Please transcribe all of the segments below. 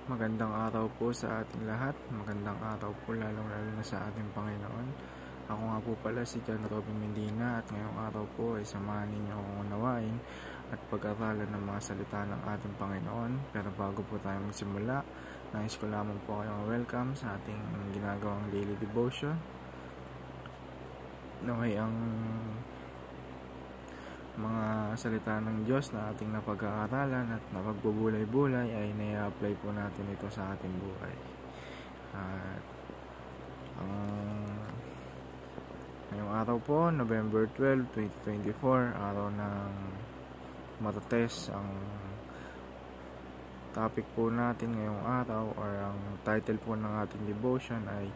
Magandang araw po sa ating lahat. Magandang araw po lalong-lalo na sa ating Panginoon. Ako nga po pala si John Robin Medina at ngayong araw po ay samahan ninyo akong unawain at pag-aralan ng mga salita ng ating Panginoon. Pero bago po tayo magsimula, nais ko lamang po kayong welcome sa ating ginagawang daily devotion. Naway ang mga salita ng Diyos na ating napag-aaralan at napagbubulay-bulay ay nai-apply po natin ito sa ating buhay. At ngayong araw po, November 12, 2024, araw ng Martes. Ang topic po natin ngayong araw or ang title po ng ating devotion ay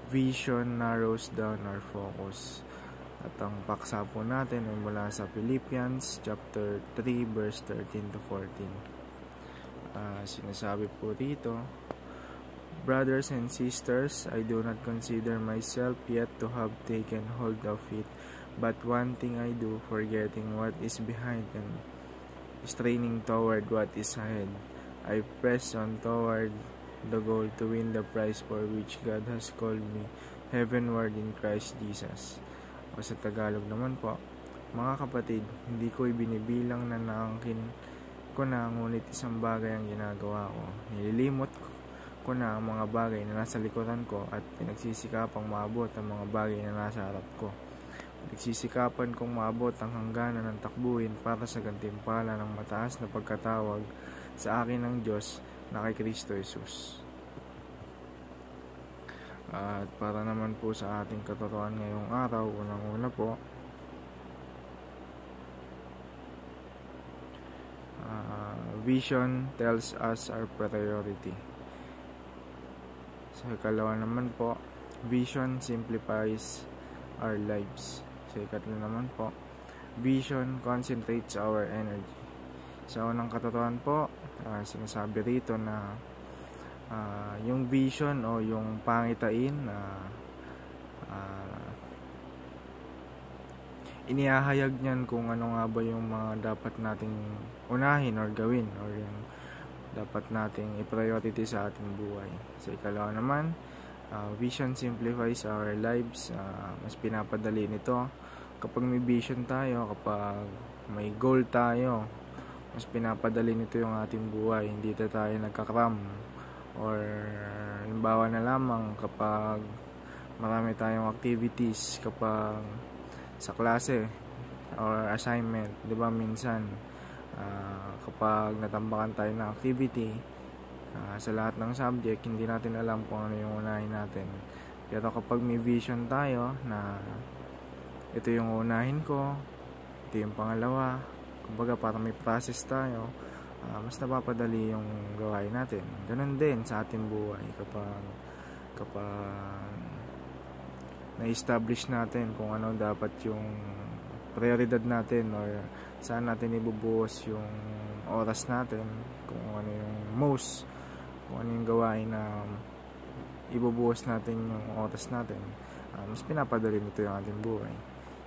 Vision Narrows Down Our Focus. At ang paksa po natin ay mula sa Philippians chapter 3 verse 13 to 14. Sinasabi po dito, Brothers and sisters, I do not consider myself yet to have taken hold of it, but one thing I do, forgetting what is behind and straining toward what is ahead. I press on toward the goal to win the prize for which God has called me heavenward in Christ Jesus. O sa Tagalog naman po, mga kapatid, hindi ko ibinibilang na naangkin ko na, ngunit isang bagay ang ginagawa ko. Nililimot ko na ang mga bagay na nasa likuran ko at pinagsisikapang maabot ang mga bagay na nasa harap ko. Pinagsisikapan kong maabot ang hangganan ng takbuhin para sa gantimpala ng mataas na pagkatawag sa akin ng Diyos na kay Kristo Jesus. At para naman po sa ating katuruan ngayong araw, unang-una po, vision tells us our priority. Sa ikalawa naman po, vision simplifies our lives. Sa ikatlo naman po, vision concentrates our energy. Sa unang katuruan po, sinasabi rito na yung vision o yung pangitain na inihahayag niyan kung ano nga ba yung mga dapat nating unahin or gawin or yung dapat nating i-priority sa ating buhay. Sa ikalawa naman, vision simplifies our lives. Mas pinapadali nito kapag may vision tayo, kapag may goal tayo, mas pinapadali nito yung ating buhay. Hindi tayo nagkakram. Or halimbawa na lamang kapag marami tayong activities kapag sa klase or assignment, di ba minsan kapag natambakan tayo ng activity sa lahat ng subject, hindi natin alam kung ano yung unahin natin. Pero kapag may vision tayo na ito yung unahin ko, ito yung pangalawa, kumbaga para may process tayo, mas napapadali yung gawain natin. Ganun din sa ating buhay kapag na-establish natin kung ano dapat yung prioridad natin or saan natin ibubuhos yung oras natin, kung ano yung kung ano yung gawain na ibubuhos natin yung oras natin, mas pinapadali nito yung ating buhay.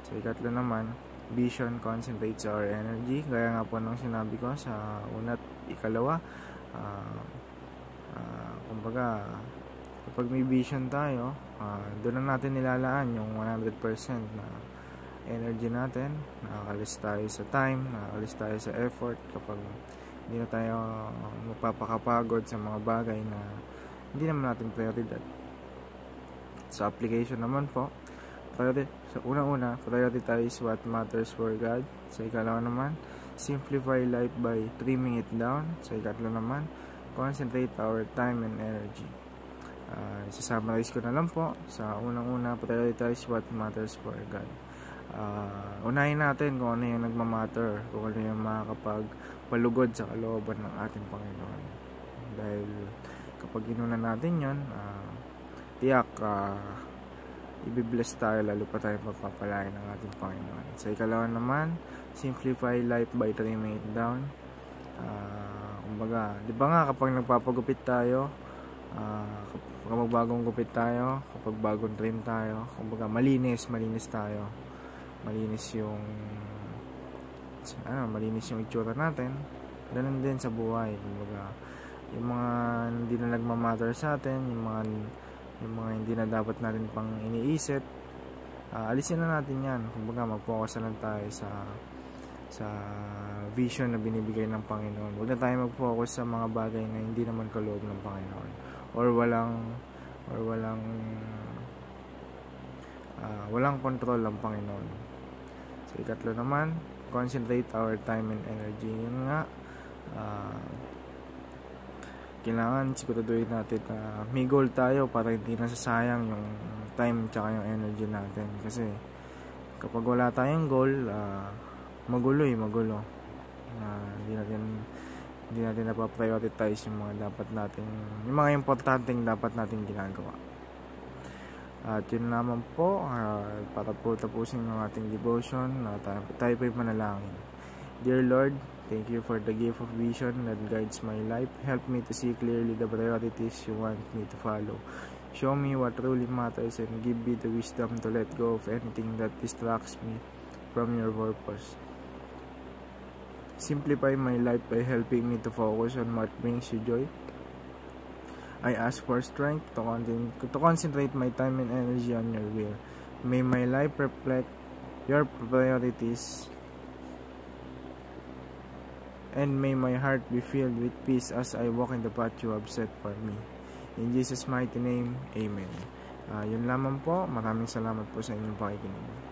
So ikatlo naman, vision concentrates our energy. Gaya nga po nung sinabi ko sa una at ikalawa, kumbaga kapag may vision tayo, doon na natin nilalaan yung 100% na energy natin. Nakakalis tayo sa time, nakakalis tayo sa effort kapag hindi na tayo mapapakapagod sa mga bagay na hindi naman natin prioridad. Sa application naman po, sa unang-una, prioritize what matters for God. Sa ikalawa naman, simplify life by trimming it down. Sa ikatlo naman, concentrate our time and energy. Isa-summarize ko na lang po. Sa unang-una, prioritize what matters for God. Unahin natin kung ano yung nagmamatter, kung ano yung makakapagpalugod sa kalooban ng ating Panginoon. Dahil kapag inuna natin yun, tiyak ibibless tayo, lalo pa tayo magpapalain ng ating Panginoon. Sa ikalawa naman, simplify life by trimming it down. Kumbaga, di ba nga kapag nagpapagupit tayo, kapag bagong gupit tayo, kapag bagong trim tayo, kumbaga malinis tayo. Malinis yung itsura natin. Ganun din sa buhay. Kumbaga, yung mga hindi na nagmamatter sa atin, yung mga hindi na dapat natin pang iniisip, alisin na natin yan. Kumbaga mag-focus na lang tayo sa vision na binibigay ng Panginoon. Huwag na tayo mag-focus sa mga bagay na hindi naman kaloob ng Panginoon, or walang control ng Panginoon. So ikatlo naman, concentrate our time and energy. Yun nga, kailangan siguraduhin natin na may goal tayo para hindi nasasayang yung time tsaka yung energy natin. Kasi kapag wala tayong goal, magulo. Hindi natin napaprioritize yung mga importanteng dapat nating ginagawa. At yun naman po, para po tapusin yung ating devotion, tayo po'y manalangin. Dear Lord, thank you for the gift of vision that guides my life. Help me to see clearly the priorities you want me to follow. Show me what truly matters and give me the wisdom to let go of anything that distracts me from your purpose. Simplify my life by helping me to focus on what brings you joy. I ask for strength to concentrate my time and energy on your will. May my life reflect your priorities, and may my heart be filled with peace as I walk in the path you have set for me. In Jesus' mighty name, Amen. Yun lamang po. Maraming salamat po sa inyong pakikinig.